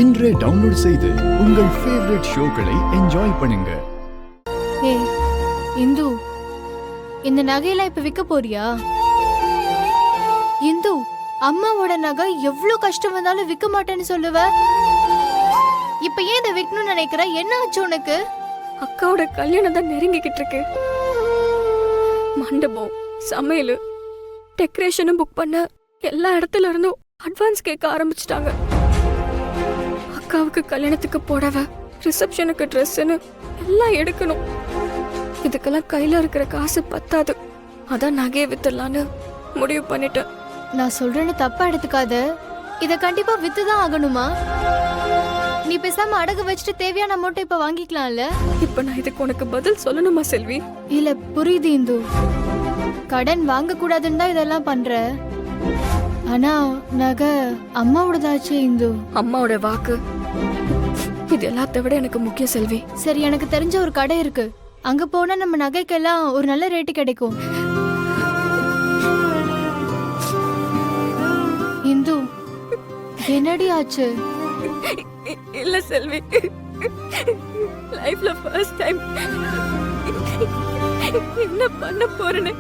இன்றே டவுன்லோட் செய்து உங்கள் ஃபேவரட் ஷோக்களை என்ஜாய் பண்ணுங்க. ஏய் இந்து, இந்த நகையெல்லாம் இப்ப விற்க போறியா? இந்து, அம்மாவோட நகை எவ்வளவு கஷ்டம் வந்தாலும் விற்க மாட்டேன்னு சொல்லுவ. இப்ப ஏன் இதை விற்கணும்னு நினைக்கிற? என்ன ஆச்சு உனக்கு? அக்காவோட கல்யாணம் தான் நெருங்கிக்கிட்டு இருக்கு. மண்டபம், சமையல், டெக்கரேஷனும் புக் பண்ண எல்லா இடத்துல இருந்தும் அட்வான்ஸ் கேட்க ஆரம்பிச்சிட்டாங்க. அக்காவுக்கு கல்யாணத்துக்கு புடவை, ரிசப்ஷனுக்கு ட்ரெஸ்ஸுன்னு எல்லாம் எடுக்கணும். இதுக்கெல்லாம் கையில இருக்கிற காசு பத்தாது. அதான் நகையை வித்துடலான்னு முடிவு பண்ணிட்டேன். நான் சொல்றேன்னு தப்பா எடுத்துக்காத. இத கண்டிப்பா வித்துதான் ஆகணுமா? நீ பேசாம அடகு வச்சுட்டு தேவையான அமௌண்ட் இப்ப வாங்கிக்கலாம்ல. இப்ப நான் இதுக்கு உனக்கு பதில் சொல்லணுமா செல்வி? இல்ல, புரியுது இந்து. கடன் வாங்க கூடாதுன்னு தான் இதெல்லாம் பண்ற. ஆனா நகை அம்மாவோடதாச்சே இந்து. அம்மாவோட வாக்கு இது எல்லாத்த விட எனக்கு முக்கிய செல்வி. சரி, எனக்கு தெரிஞ்ச ஒரு கடை இருக்கு. அங்க போனா நம்ம நகைக்கெல்லாம் ஒரு நல்ல ரேட்டு கிடைக்கும். இந்து, என்னடி ஆச்சு? இல்ல செல்வி, லைஃப்ல ஃபர்ஸ்ட் டைம் என்ன பண்ண போறேன்னு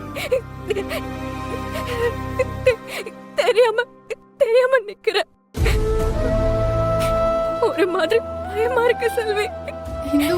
தெரியாம நிக்கிறேன். ஒரு மாதிரி பயமா இருக்கு செல்வி. இந்து,